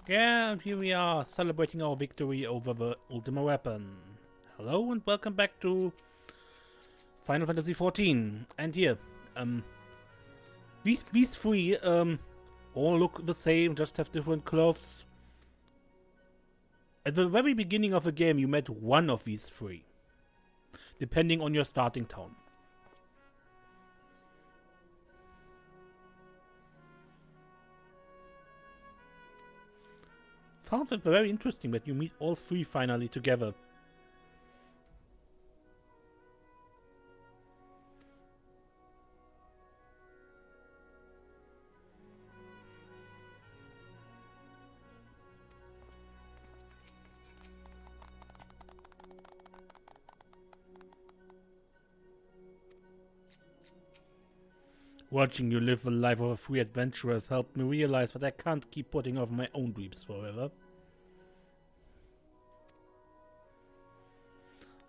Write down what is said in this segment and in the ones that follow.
Yeah, here we are, celebrating our victory over the Ultima weapon. Hello and welcome back to Final Fantasy XIV. And here, these three all look the same, just have different clothes. At the very beginning of the game, you met one of these three, depending on your starting town. Found it very interesting that you meet all three finally together. Watching you live the life of a free adventurer has helped me realize that I can't keep putting off my own dreams forever.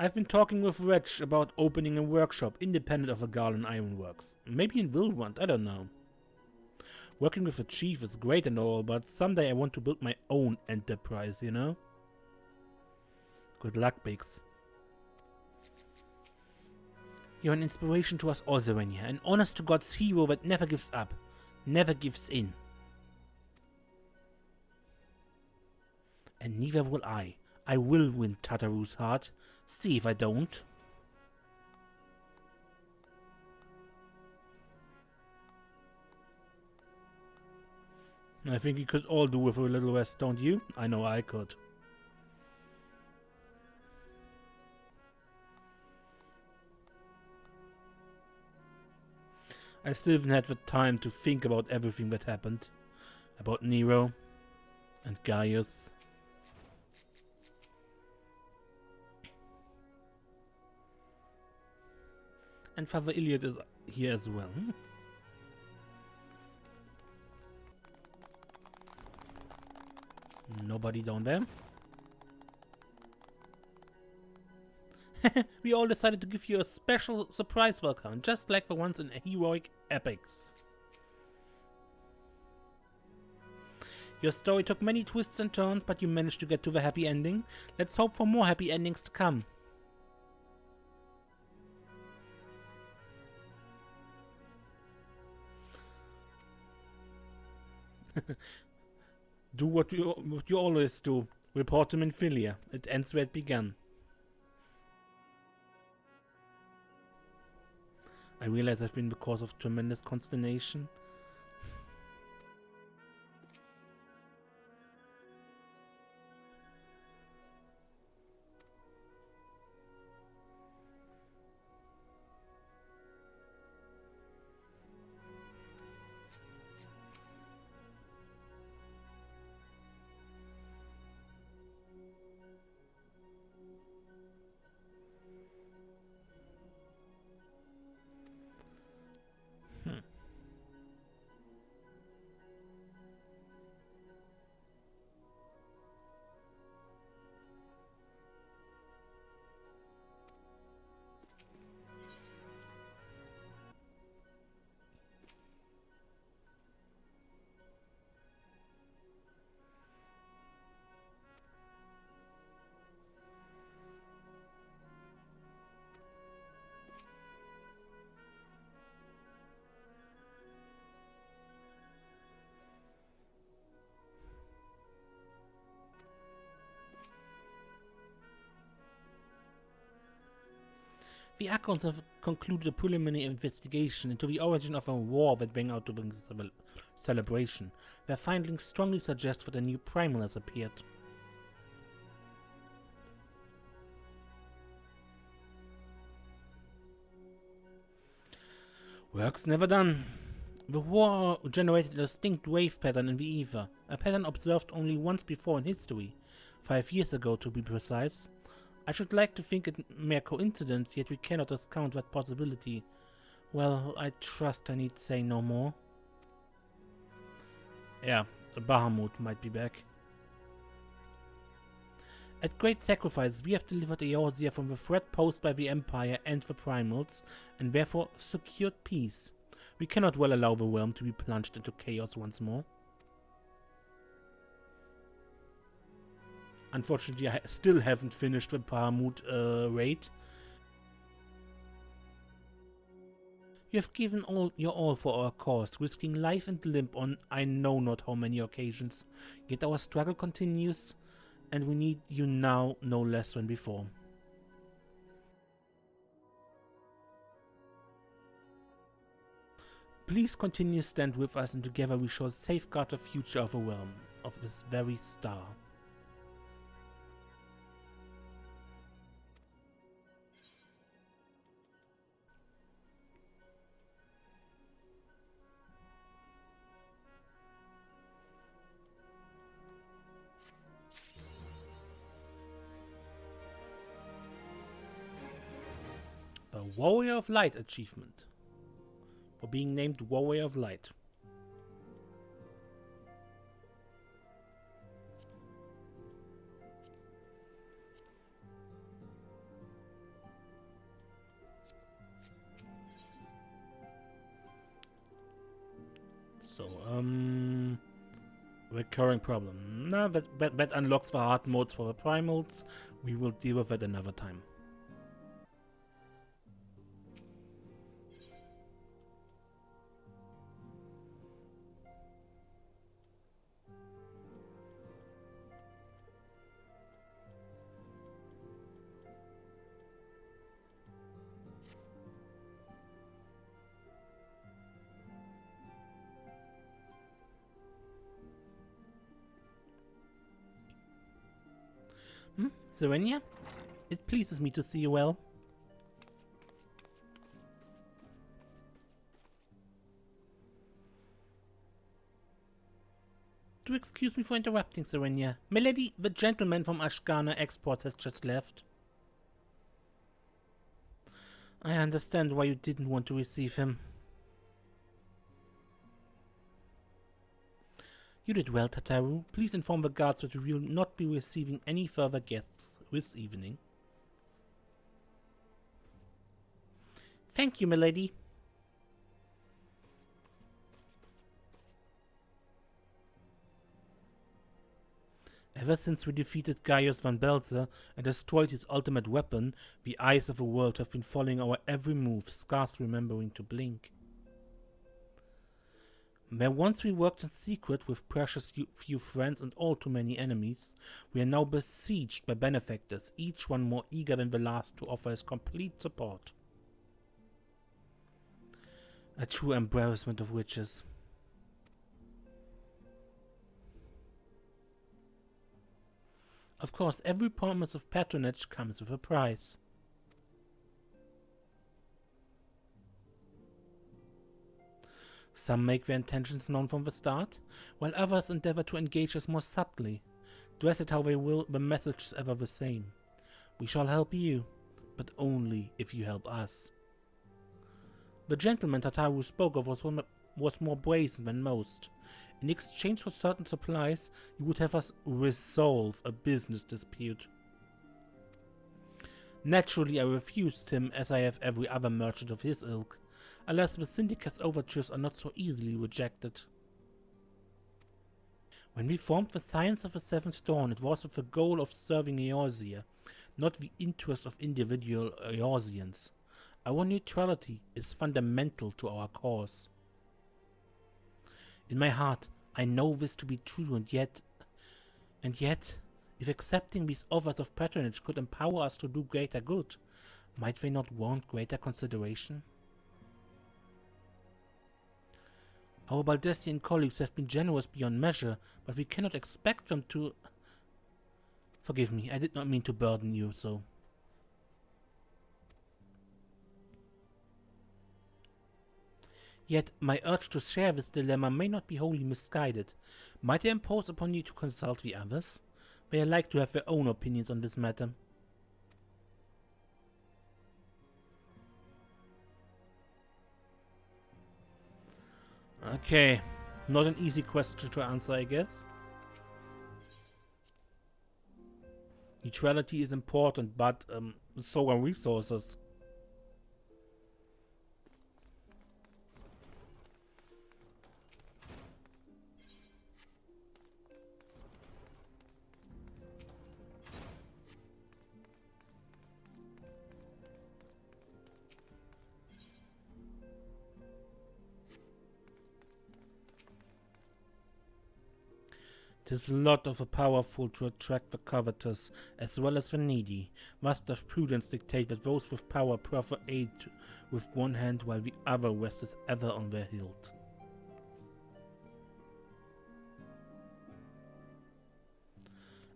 I've been talking with Reg about opening a workshop independent of the Garland Ironworks. Maybe in Wilwant, I don't know. Working with the chief is great and all, but someday I want to build my own enterprise, you know? Good luck, Biggs. You're an inspiration to us all, Zerenia, an honest-to-God's hero that never gives up, never gives in. And neither will I. I will win Tataru's heart. See if I don't. I think we could all do with a little rest, don't you? I know I could. I still haven't had the time to think about everything that happened. About Nero and Gaius. And Father Iliad is here as well. Nobody down there. We all decided to give you a special surprise welcome, just like the ones in heroic epics. Your story took many twists and turns, but you managed to get to the happy ending. Let's hope for more happy endings to come. Do what you always do. Report to Minfilia. It ends where it began. I realize I've been the cause of tremendous consternation. The Archons have concluded a preliminary investigation into the origin of a war that rang out during the celebration. Their findings strongly suggest that a new primal has appeared. Work's never done. The war generated a distinct wave pattern in the ether, a pattern observed only once before in history, 5 years ago to be precise. I should like to think it mere coincidence, yet we cannot discount that possibility. Well, I trust I need say no more. Yeah, Bahamut might be back. At great sacrifice, we have delivered Eorzea from the threat posed by the Empire and the Primals, and therefore secured peace. We cannot well allow the realm to be plunged into chaos once more. Unfortunately, I still haven't finished the Paramount raid. You have given your all for our cause, risking life and limb on I know not how many occasions. Yet our struggle continues, and we need you now no less than before. Please continue to stand with us, and together we shall safeguard the future of the realm, of this very star. The Warrior of Light achievement. For being named Warrior of Light. So, recurring problem. No, that unlocks the hard modes for the primals. We will deal with it another time. Serenia? It pleases me to see you well. Do excuse me for interrupting, Serenia. Milady, the gentleman from Ashgarner Exports has just left. I understand why you didn't want to receive him. You did well, Tataru. Please inform the guards that we will not be receiving any further guests this evening. Thank you, milady. Ever since we defeated Gaius van Belzer and destroyed his ultimate weapon, the eyes of the world have been following our every move, scarce remembering to blink. Where once we worked in secret with precious few friends and all too many enemies, we are now besieged by benefactors, each one more eager than the last to offer his complete support. A true embarrassment of riches. Of course, every promise of patronage comes with a price. Some make their intentions known from the start, while others endeavor to engage us more subtly. Dress it how they will, the message is ever the same. We shall help you, but only if you help us. The gentleman Tataru spoke of was more brazen than most. In exchange for certain supplies, he would have us resolve a business dispute. Naturally, I refused him, as I have every other merchant of his ilk. Alas, the syndicate's overtures are not so easily rejected. When we formed the Scions of the Seventh Dawn, it was with the goal of serving Eorzea, not the interest of individual Eorzeans. Our neutrality is fundamental to our cause. In my heart, I know this to be true, and yet, if accepting these offers of patronage could empower us to do greater good, might they not warrant greater consideration? Our Baldestian colleagues have been generous beyond measure, but we cannot expect them to... Forgive me, I did not mean to burden you so. Yet my urge to share this dilemma may not be wholly misguided. Might I impose upon you to consult the others? They are like to have their own opinions on this matter. Okay, not an easy question to answer, I guess. Neutrality is important, but so are resources. 'Tis lot of the powerful to attract the covetous, as well as the needy. Must have prudence dictate that those with power proffer aid with one hand, while the other rests ever on their hilt.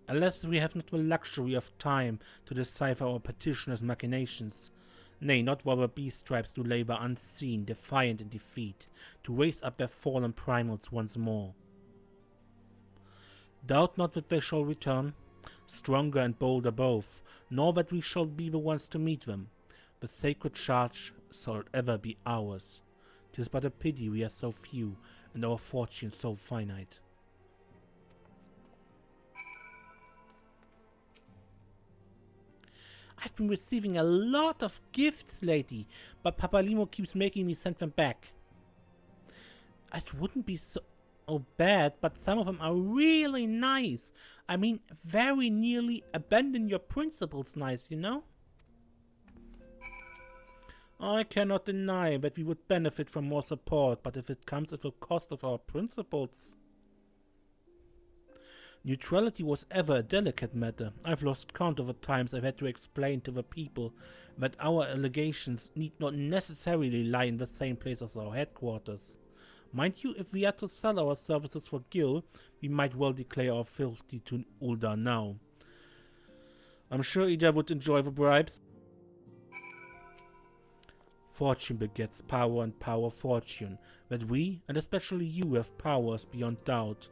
Alas, we have not the luxury of time to decipher our petitioner's machinations. Nay, not while the beast tribes do labor unseen, defiant in defeat, to raise up their fallen primals once more. Doubt not that they shall return, stronger and bolder both, nor that we shall be the ones to meet them. The sacred charge shall ever be ours. 'Tis but a pity we are so few, and our fortune so finite. I've been receiving a lot of gifts lately, but Papalimo keeps making me send them back. It wouldn't be so bad, but some of them are really nice. I mean, very nearly abandon your principles nice, you know? I cannot deny that we would benefit from more support, but if it comes at the cost of our principles... Neutrality was ever a delicate matter. I've lost count of the times I've had to explain to the people that our allegations need not necessarily lie in the same place as our headquarters. Mind you, if we are to sell our services for Gil, we might well declare our fealty to Uldar now. I'm sure Ida would enjoy the bribes. Fortune begets power, and power fortune. That we, and especially you, have powers beyond doubt.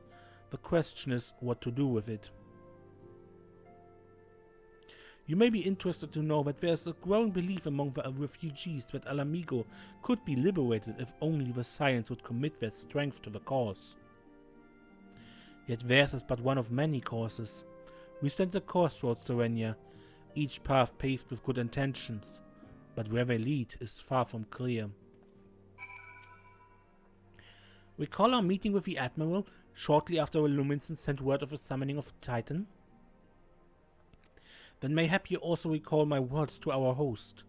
The question is what to do with it. You may be interested to know that there is a growing belief among the refugees that Alamigo could be liberated if only the Scions would commit their strength to the cause. Yet theirs is but one of many causes. We stand at a crossroads, Serenia, each path paved with good intentions, but where they lead is far from clear. Recall our meeting with the Admiral shortly after Luminson sent word of the summoning of Titan? Then mayhap you also recall my words to our host.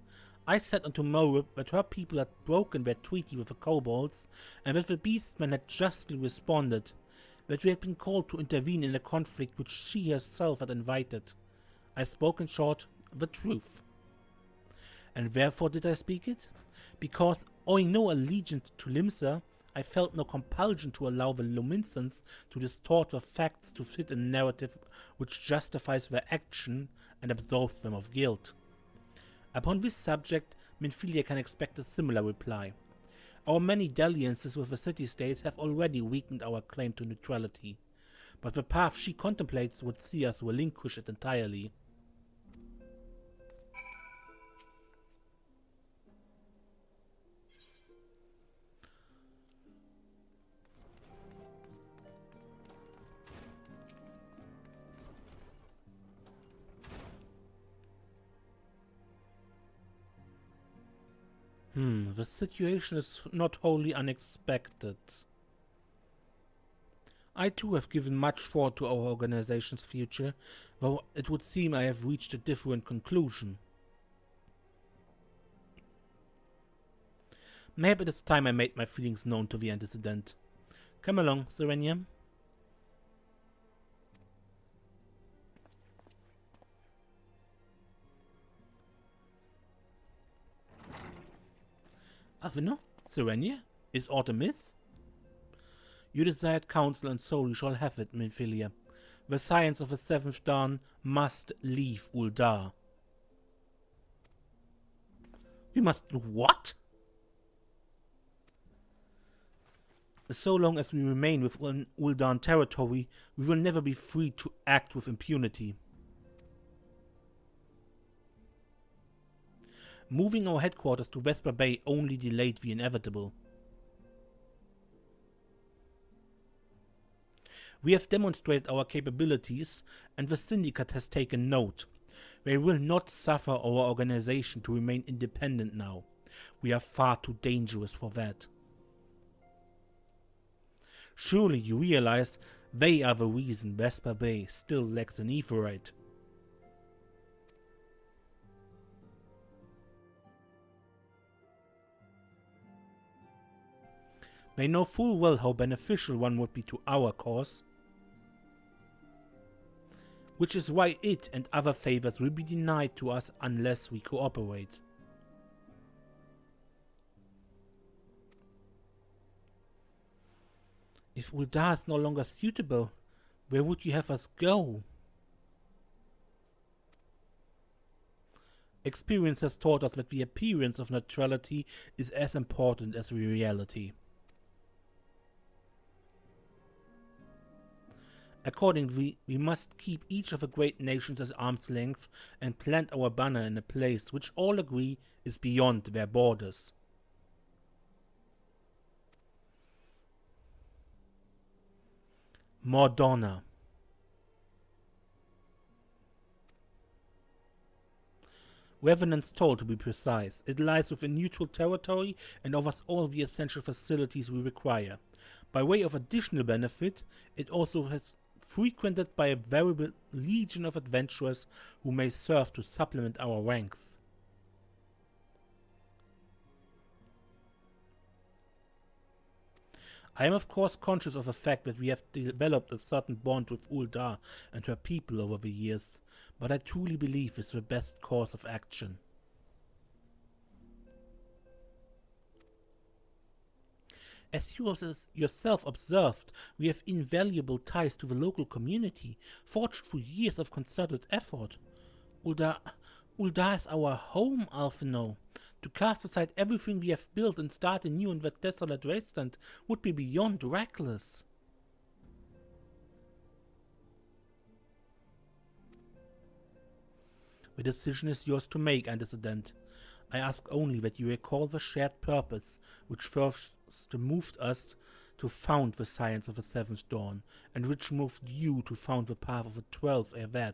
I said unto Morib that her people had broken their treaty with the kobolds, and that the beastmen had justly responded, that we had been called to intervene in a conflict which she herself had invited. I spoke in short the truth. And wherefore did I speak it? Because, owing no allegiance to Limsa, I felt no compulsion to allow the Luminsons to distort the facts to fit a narrative which justifies their action and absolves them of guilt. Upon this subject, Minfilia can expect a similar reply. Our many dalliances with the city-states have already weakened our claim to neutrality, but the path she contemplates would see us relinquish it entirely. The situation is not wholly unexpected. I too have given much thought to our organization's future, though it would seem I have reached a different conclusion. Maybe it is time I made my feelings known to the antecedent. Come along, Serenia. Alphinaud, Serenia, is aught amiss? You desired counsel, and so you shall have it, Minfilia. The Scions of the Seventh Dawn must leave Uldar. We must do what? So long as we remain within Uldan territory, we will never be free to act with impunity. Moving our headquarters to Vesper Bay only delayed the inevitable. We have demonstrated our capabilities, and the Syndicate has taken note. They will not suffer our organization to remain independent now. We are far too dangerous for that. Surely you realize they are the reason Vesper Bay still lacks an Aetheryte. They know full well how beneficial one would be to our cause. which is why it and other favors will be denied to us unless we cooperate. If Uldar is no longer suitable, where would you have us go? Experience has taught us that the appearance of neutrality is as important as the reality. Accordingly, we must keep each of the great nations at arm's length and plant our banner in a place which all agree is beyond their borders. Mordona. Revenant's Toll, to be precise. It lies within neutral territory and offers all the essential facilities we require. By way of additional benefit, it also has frequented by a variable legion of adventurers who may serve to supplement our ranks. I am of course conscious of the fact that we have developed a certain bond with Uldar and her people over the years, but I truly believe it's the best course of action. As you yourself observed, we have invaluable ties to the local community, forged through years of concerted effort. Uldar is our home, Alphinaud. To cast aside everything we have built and start anew in that desolate wasteland would be beyond reckless. The decision is yours to make, Antecedent. I ask only that you recall the shared purpose which first moved us to found the Scions of the Seventh Dawn, and which moved you to found the path of the 12th ARR.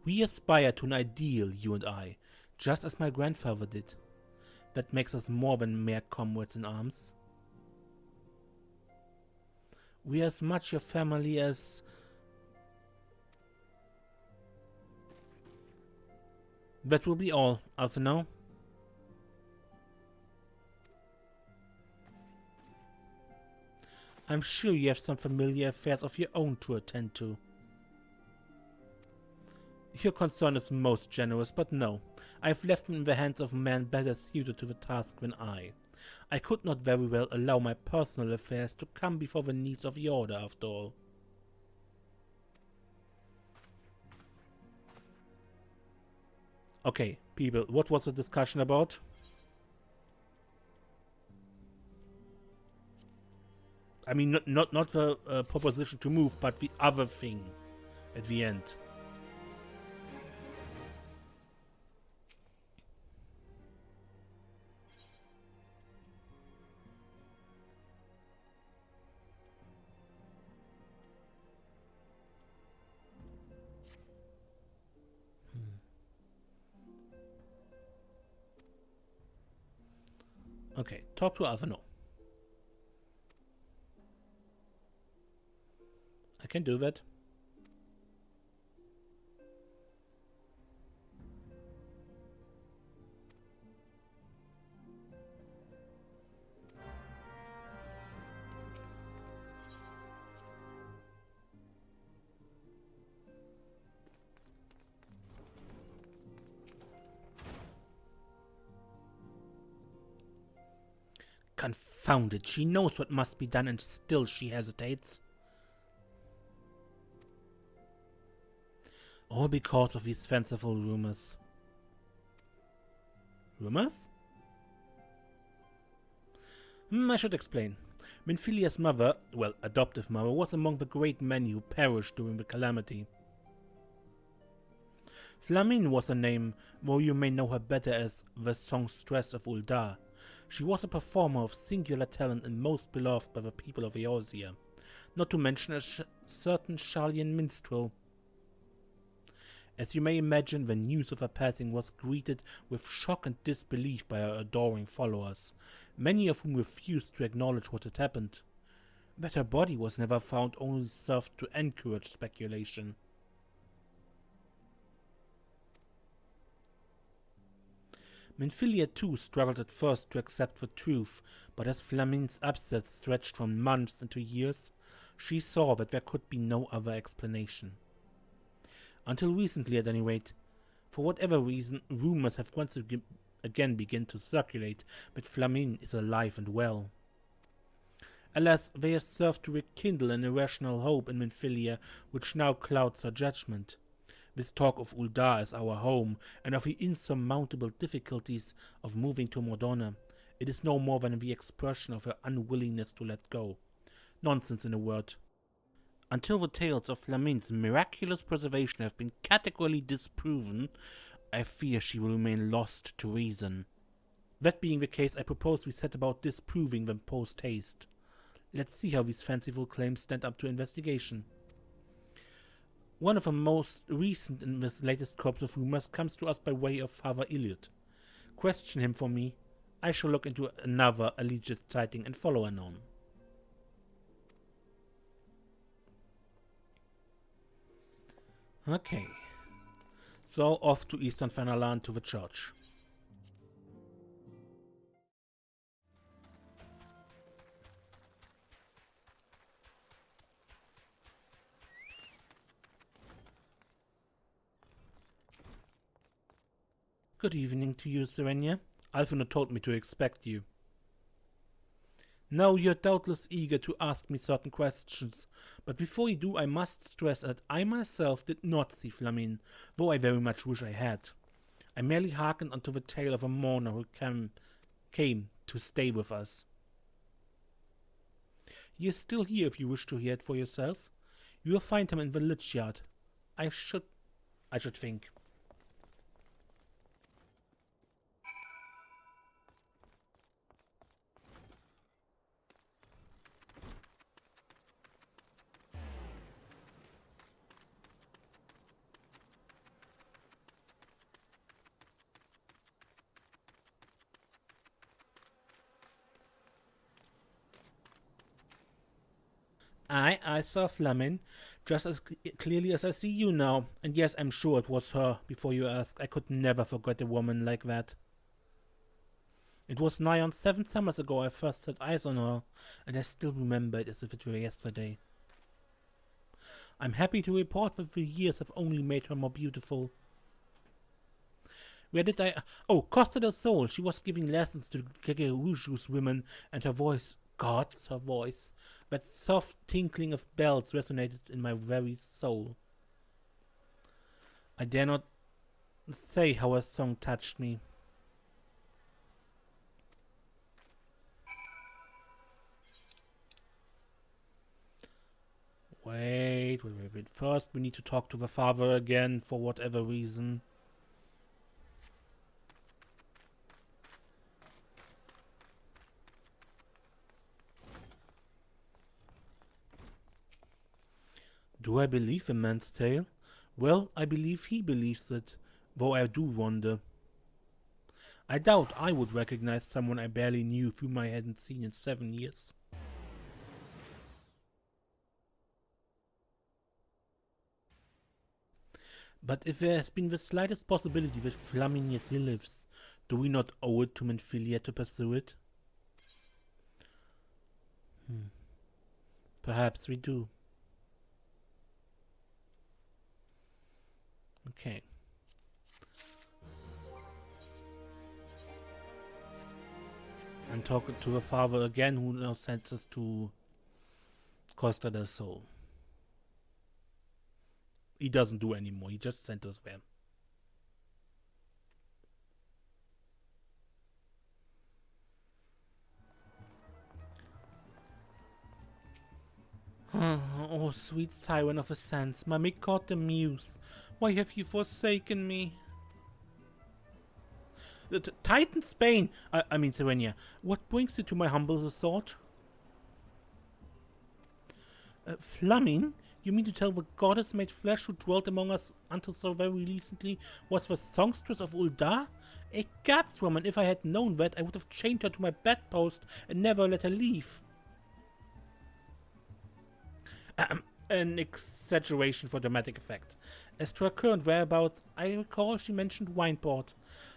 We aspire to an ideal, you and I, just as my grandfather did. That makes us more than mere comrades in arms. We are as much your family as... That will be all, Alphinaud. I'm sure you have some familiar affairs of your own to attend to. Your concern is most generous, but no. I have left them in the hands of men better suited to the task than I. I could not very well allow my personal affairs to come before the needs of the Order, after all. Okay, people, what was the discussion about? I mean, not the proposition to move, but the other thing at the end. Okay, talk to Alphinaud. I can do that. Confound it, she knows what must be done and still she hesitates. All because of these fanciful rumors. Rumors? I should explain. Minfilia's mother, well, adoptive mother, was among the great many who perished during the calamity. Flamine was her name, though you may know her better as the songstress of Uldar. She was a performer of singular talent and most beloved by the people of Eorzea, not to mention a certain Charlian minstrel. As you may imagine, the news of her passing was greeted with shock and disbelief by her adoring followers, many of whom refused to acknowledge what had happened. That her body was never found only served to encourage speculation. Minfilia too struggled at first to accept the truth, but as Flamine's absence stretched from months into years, She saw that there could be no other explanation. Until recently, at any rate. For whatever reason, rumors have once again begun to circulate that Flamine is alive and well. Alas, they have served to rekindle an irrational hope in Minfilia which now clouds her judgment. This talk of Uldar as our home, and of the insurmountable difficulties of moving to Modona, it is no more than the expression of her unwillingness to let go. Nonsense, in a word. Until the tales of Flamine's miraculous preservation have been categorically disproven, I fear she will remain lost to reason. That being the case, I propose we set about disproving them post-haste. Let's see how these fanciful claims stand up to investigation. One of the most recent and the latest crops of rumors comes to us by way of Father Eliot. Question him for me. I shall look into another alleged sighting and follow anon. Okay. So off to Eastern Fennerland to the church. Good evening to you, Serenia. Alphinaud told me to expect you. Now you're doubtless eager to ask me certain questions, but before you do I must stress that I myself did not see Flamine, though I very much wish I had. I merely hearkened unto the tale of a mourner who came to stay with us. He is still here if you wish to hear it for yourself. You will find him in the lich yard. I should think. I saw Flamine, just as clearly as I see you now, and yes, I'm sure it was her, before you ask. I could never forget a woman like that. It was nigh on 7 summers ago I first set eyes on her, and I still remember it as if it were yesterday. I'm happy to report that the years have only made her more beautiful. Where did I... Oh, Costa del Sol. She was giving lessons to Kekeruju's women, and her voice... Gods, her voice. That soft tinkling of bells resonated in my very soul. I dare not say how her song touched me. Wait. First, we need to talk to the father again for whatever reason. Do I believe a man's tale? Well, I believe he believes it, though I do wonder. I doubt I would recognize someone I barely knew whom I hadn't seen in 7 years. But if there has been the slightest possibility that Flamine yet lives, do we not owe it to Minfilia to pursue it? Perhaps we do. Okay. I'm talking to the father again, who now sends us to Costa del Sol. He doesn't do anymore, he just sent us there. Oh, sweet siren of a sense, my miscaught the muse, why have you forsaken me? Titan Spain, I mean Serenia, what brings you to my humble resort? Flamine? You mean to tell the goddess made flesh who dwelt among us until so very recently was the songstress of Uldar? A gods woman, if I had known that, I would have chained her to my bedpost and never let her leave. An exaggeration for dramatic effect. As to her current whereabouts, I recall she mentioned Wineport.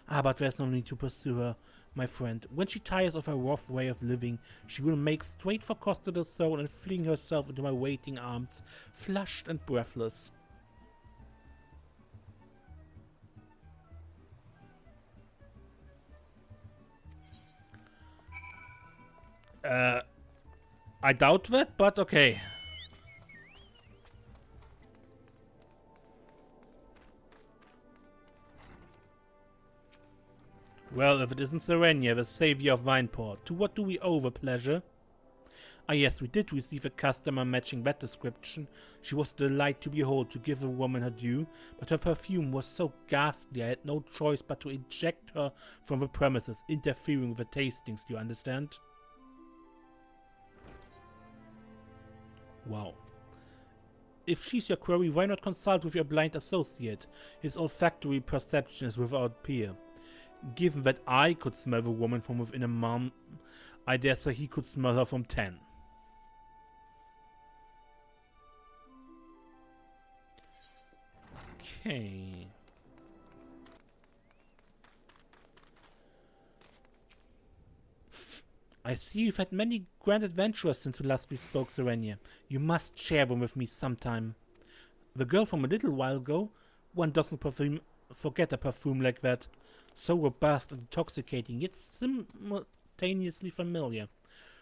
But there's no need to pursue her. my friend. When she tires of her rough way of living, she will make straight for Costa del Sol and fling herself into my waiting arms, flushed and breathless. I doubt that, but okay. Well, if it isn't Serenia, the savior of Vineport, to what do we owe the pleasure? Ah yes, we did receive a customer matching that description. She was a delight to behold, to give the woman her due, but her perfume was so ghastly I had no choice but to eject her from the premises, interfering with the tastings, do you understand? Wow. If she's your query, why not consult with your blind associate? His olfactory perception is without peer. Given that I could smell the woman from within a mile, I dare say he could smell her from 10. Okay. I see you've had many grand adventures since we last spoke, Serenia. You must share them with me sometime. The girl from a little while ago, one doesn't forget a perfume like that. So robust and intoxicating, yet simultaneously familiar.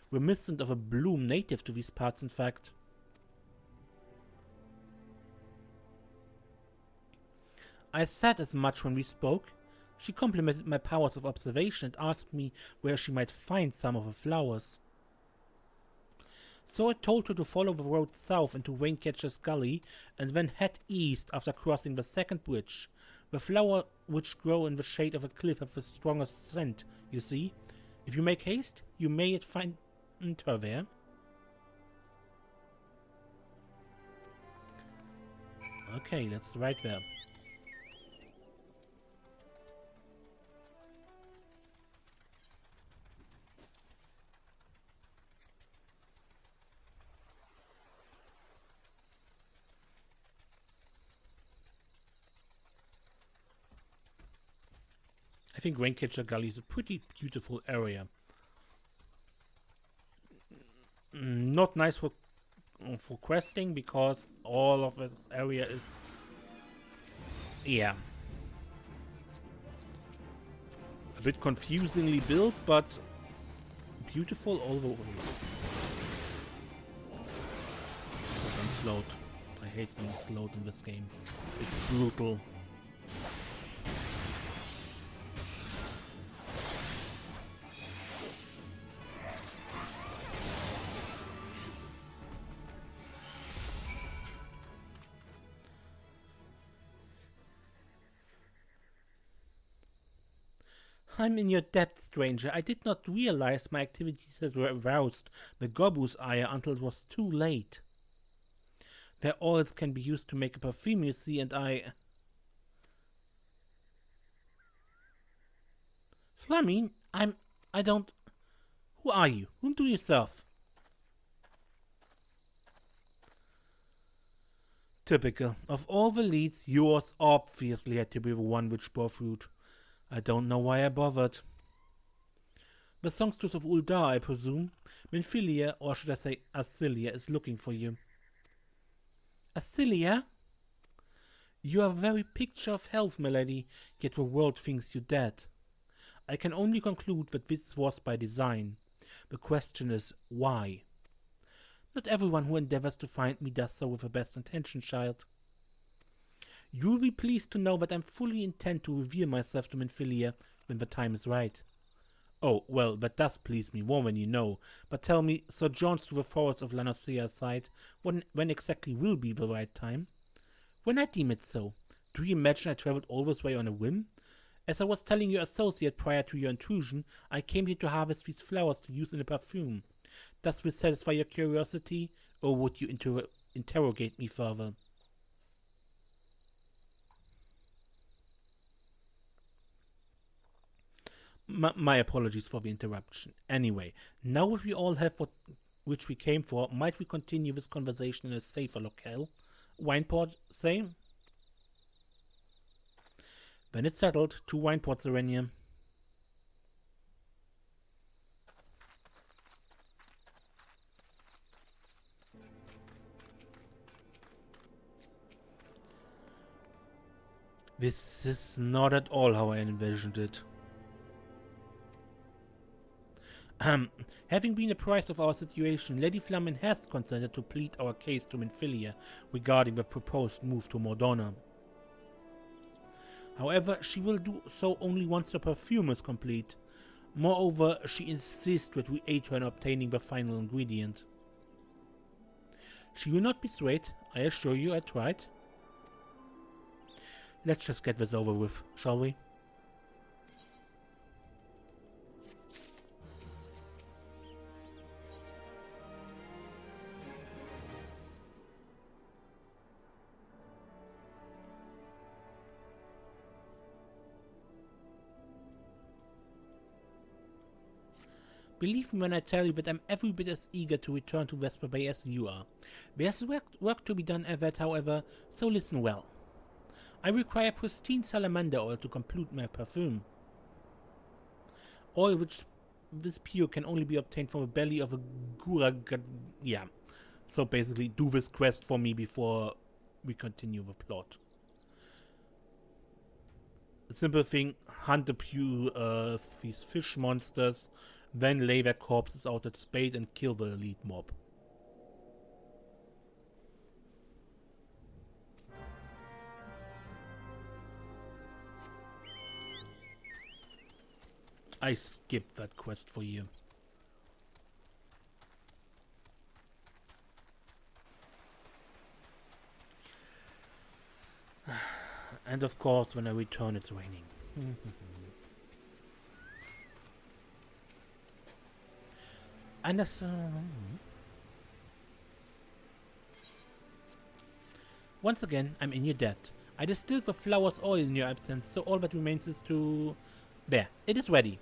Reminiscent of a bloom native to these parts, in fact. I said as much when we spoke. She complimented my powers of observation and asked me where she might find some of the flowers. So I told her to follow the road south into Wayncatcher's Gully and then head east after crossing the second bridge. The flower which grow in the shade of a cliff have the strongest scent, you see. If you make haste, you may yet find her there. Okay, that's right there. I think Wayncatcher Gully is a pretty beautiful area. Not nice for questing because all of this area is, yeah, a bit confusingly built, but beautiful all the way. I'm slowed. I hate being slowed in this game. It's brutal. I'm in your debt, stranger. I did not realize my activities had aroused the Gobu's ire until it was too late. Their oils can be used to make a perfume, you see, and Flamine, I don't... Who are you? Whom do you serve? Typical. Of all the leads, yours obviously had to be the one which bore fruit. I don't know why I bothered. The songstress of Uldar, I presume. Minfilia, or should I say Asilia, is looking for you. Asilia? You are a very picture of health, milady, yet the world thinks you dead. I can only conclude that this was by design. The question is, why? Not everyone who endeavors to find me does so with the best intention, child. You will be pleased to know that I fully intend to reveal myself to Minfilia when the time is right. Oh, well, that does please me more than you know, but tell me, sojourns through the forests of Lanosea aside, when exactly will be the right time? When I deem it so. Do you imagine I traveled all this way on a whim? As I was telling your associate prior to your intrusion, I came here to harvest these flowers to use in a perfume. Does this satisfy your curiosity, or would you interrogate me further? My apologies for the interruption. Anyway, now that we all have what which we came for, might we continue this conversation in a safer locale? Wineport, say? When it's settled, to Wineport, Serenia. This is not at all how I envisioned it. Having been apprised of our situation, Lady Flamin has consented to plead our case to Minfilia regarding the proposed move to Mordona. However, she will do so only once the perfume is complete. Moreover, she insists that we aid her in obtaining the final ingredient. She will not be swayed, I assure you I tried. Let's just get this over with, shall we? Believe me when I tell you that I'm every bit as eager to return to Vesper Bay as you are. There's work to be done at that, however, so listen well. I require pristine salamander oil to complete my perfume. Oil which this pure can only be obtained from the belly of a yeah. So basically, do this quest for me before we continue the plot. Simple thing, hunt these fish monsters, then lay their corpses out at spade and kill the elite mob. I skipped that quest for you. And of course, when I return, it's raining. And that's, once again, I'm in your debt. I distilled the flower's oil in your absence, so all that remains is to... There, it is ready.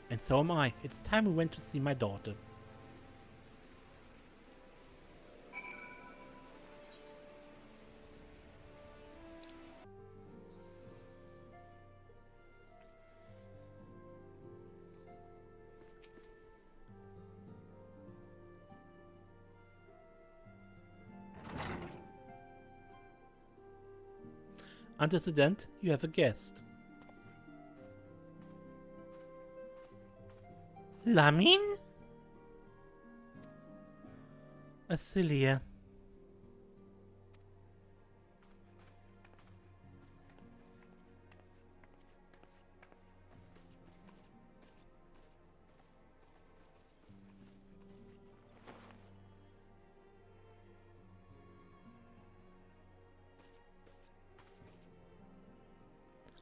And so am I. It's time we went to see my daughter. Antecedent, you have a guest. Lamin? Asilia.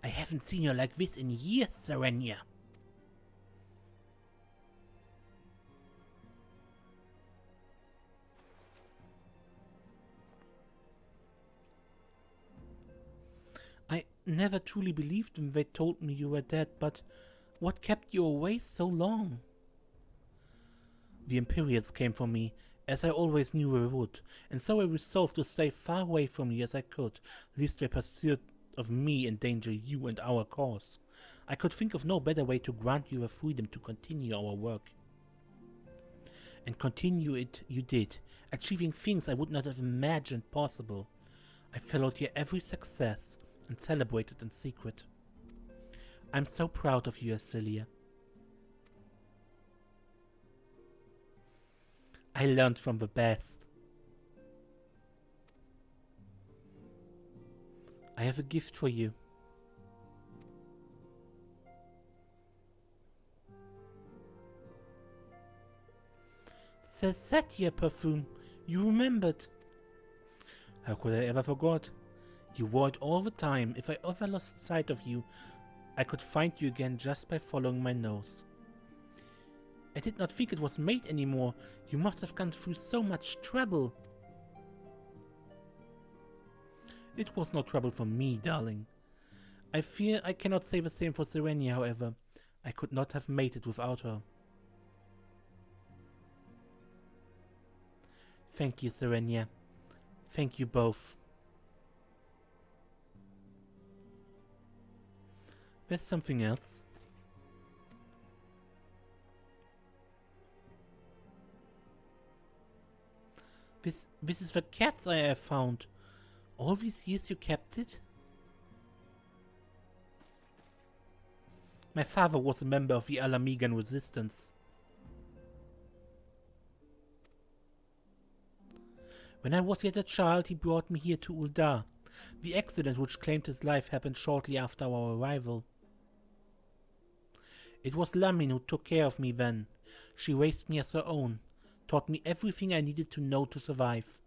I haven't seen you like this in years, Serenia. I never truly believed when they told me you were dead, but what kept you away so long? The Imperials came for me, as I always knew they would, and so I resolved to stay far away from you as I could, lest their pursuit of me endanger you and our cause. I could think of no better way to grant you the freedom to continue our work. And continue it you did, achieving things I would not have imagined possible. I followed your every success and celebrated in secret. I'm so proud of you, Asilia. I learned from the best. I have a gift for you. Cesatia perfume. You remembered. How could I ever forget? You wore it all the time. If I ever lost sight of you, I could find you again just by following my nose. I did not think it was made anymore. You must have gone through so much trouble. It was no trouble for me, darling. I fear I cannot say the same for Serenia, however. I could not have made it without her. Thank you, Serenia. Thank you both. There's something else. This is the cat's eye I found. All these years you kept it? My father was a member of the Alamigan resistance. When I was yet a child, he brought me here to Uldar. The accident which claimed his life happened shortly after our arrival. It was Lamin who took care of me then. She raised me as her own, taught me everything I needed to know to survive.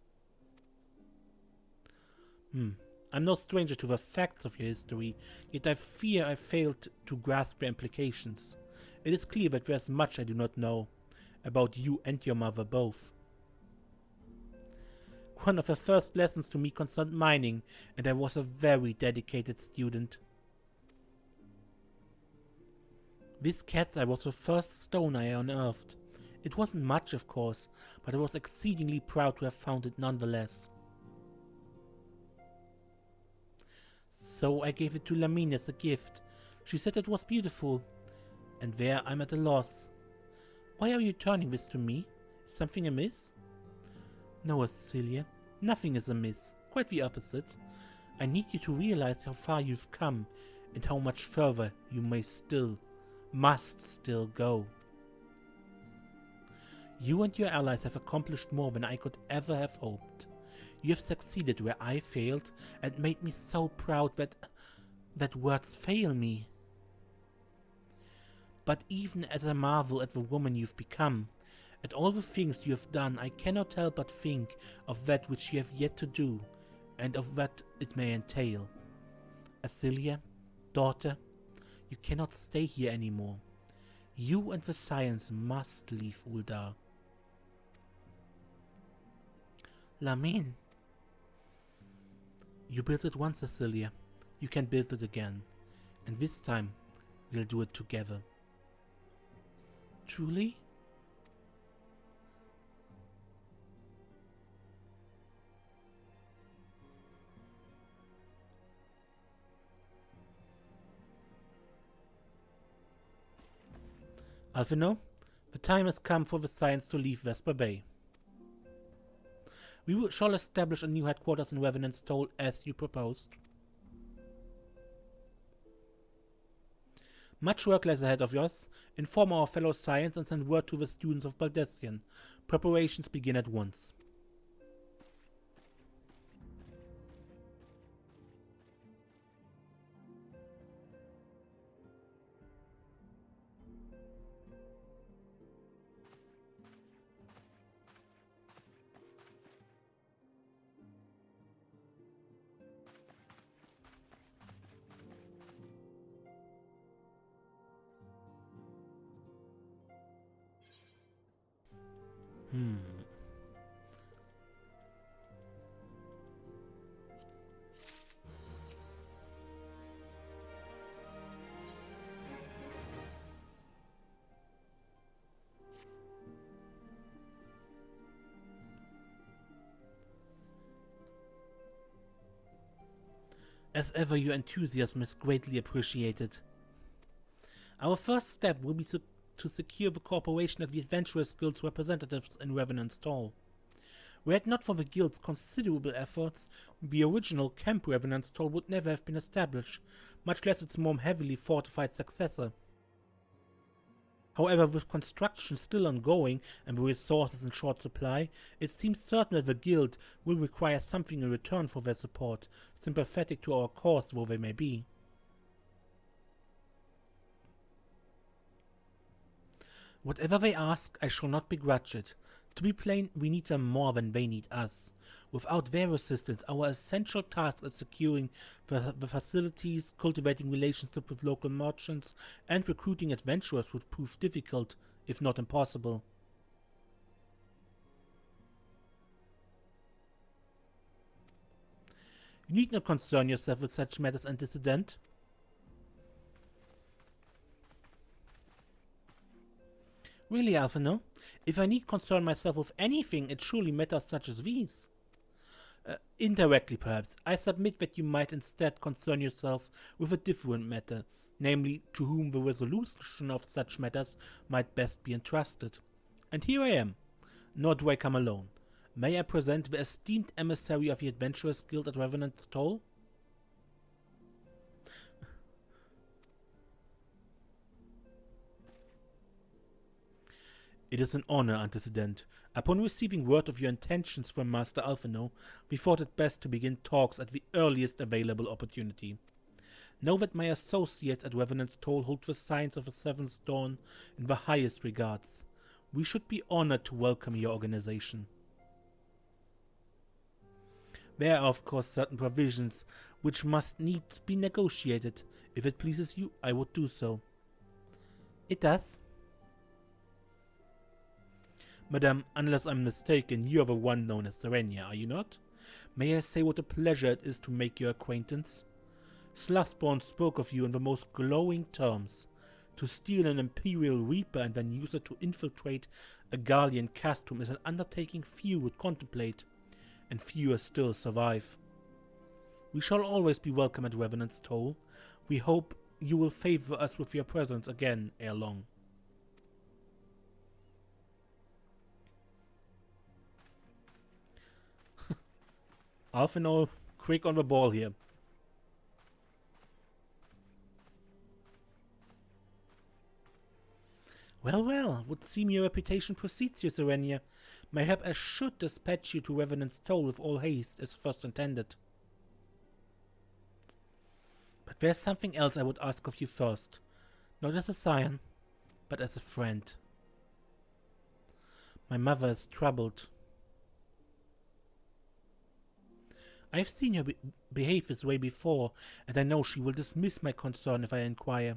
I'm no stranger to the facts of your history, yet I fear I failed to grasp their implications. It is clear that there is much I do not know, about you and your mother both. One of the first lessons to me concerned mining, and I was a very dedicated student. This cat's eye was the first stone I unearthed. It wasn't much, of course, but I was exceedingly proud to have found it nonetheless. So I gave it to Lamine as a gift. She said it was beautiful, and there I'm at a loss. Why are you turning this to me? Is something amiss? No, Cecilia, nothing is amiss. Quite the opposite. I need you to realize how far you've come, and how much further you must still go. You and your allies have accomplished more than I could ever have hoped. You have succeeded where I failed, and made me so proud that words fail me. But even as I marvel at the woman you've become, at all the things you have done, I cannot help but think of that which you have yet to do, and of what it may entail. Asilia, daughter, you cannot stay here anymore. You and the Scions must leave Uldar. Lamine. You built it once, Cecilia. You can build it again. And this time, we'll do it together. Truly? Alphinaud, the time has come for the Scions to leave Vesper Bay. We shall establish a new headquarters in Revenant's Toll as you proposed. Much work lies ahead of yours. Inform our fellow Scions and send word to the students of Baldessian. Preparations begin at once. As ever, your enthusiasm is greatly appreciated. Our first step will be to secure the cooperation of the Adventurers Guild's representatives in Revenant's Toll. Were it not for the Guild's considerable efforts, the original Camp Revenant's Toll would never have been established, much less its more heavily fortified successor. However, with construction still ongoing and the resources in short supply, it seems certain that the Guild will require something in return for their support, sympathetic to our cause though they may be. Whatever they ask, I shall not begrudge it. To be plain, we need them more than they need us. Without their assistance, our essential task is securing the facilities, cultivating relationships with local merchants, and recruiting adventurers would prove difficult, if not impossible. You need not concern yourself with such matters, antecedent. Really, Alphinaud, if I need concern myself with anything, it surely matters such as these. Indirectly, perhaps, I submit that you might instead concern yourself with a different matter, namely, to whom the resolution of such matters might best be entrusted. And here I am, nor do I come alone. May I present the esteemed emissary of the Adventurers Guild at Revenant's Toll? It is an honor, antecedent. Upon receiving word of your intentions from Master Alphinaud, we thought it best to begin talks at the earliest available opportunity. Know that my associates at Revenant's Toll hold the signs of the Seventh Dawn in the highest regards. We should be honored to welcome your organization. There are of course certain provisions which must needs be negotiated. If it pleases you, I would do so. It does. Madame, unless I'm mistaken, you are the one known as Serenia, are you not? May I say what a pleasure it is to make your acquaintance? Sluthborn spoke of you in the most glowing terms. To steal an Imperial Reaper and then use it to infiltrate a Gallian castrum is an undertaking few would contemplate, and fewer still survive. We shall always be welcome at Revenant's Toll. We hope you will favor us with your presence again ere long. Alphinaud, quick on the ball here. Well, well, would seem your reputation precedes you, Serenia. Mayhap I should dispatch you to Revenant's Toll with all haste, as first intended. But there's something else I would ask of you first. Not as a scion, but as a friend. My mother is troubled. I've seen her behave this way before, and I know she will dismiss my concern if I inquire.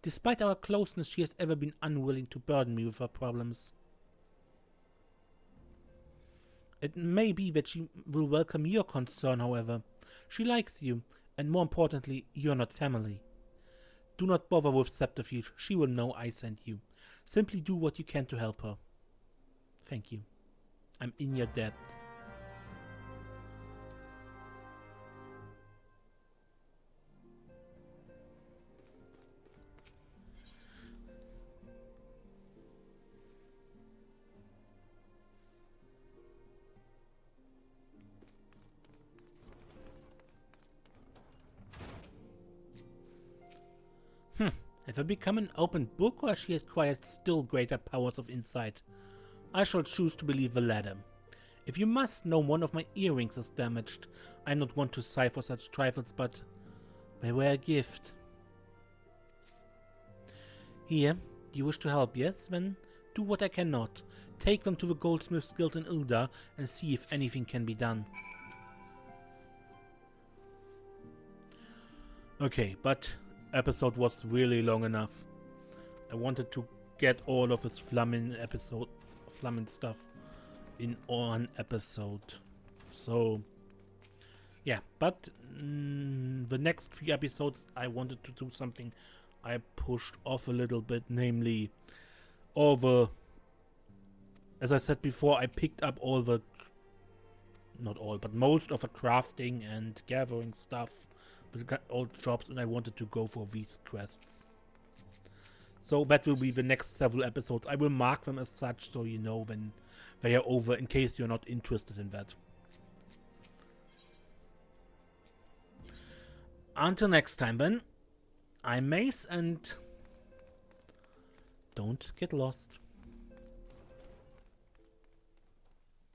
Despite our closeness, she has ever been unwilling to burden me with her problems. It may be that she will welcome your concern, however. She likes you, and more importantly, you are not family. Do not bother with subterfuge. She will know I sent you. Simply do what you can to help her. Thank you. I'm in your debt. Have I become an open book, or has she acquired still greater powers of insight? I shall choose to believe the latter. If you must know, one of my earrings is damaged. I'm not one to sigh for such trifles, but they were a gift. Here, you wish to help, yes? Then do what I cannot. Take them to the Goldsmith's Guild in Ulda and see if anything can be done. Okay, but episode was really long enough. I wanted to get all of this Flammen stuff in one episode. So yeah, but the next few episodes I wanted to do something I pushed off a little bit, namely all the, as I said before, I picked up all the, not all, but most of the crafting and gathering stuff, all jobs, and I wanted to go for these quests. So that will be the next several episodes. I will mark them as such so you know when they are over, in case you're not interested in that. Until next time then, I'm Mace, and don't get lost.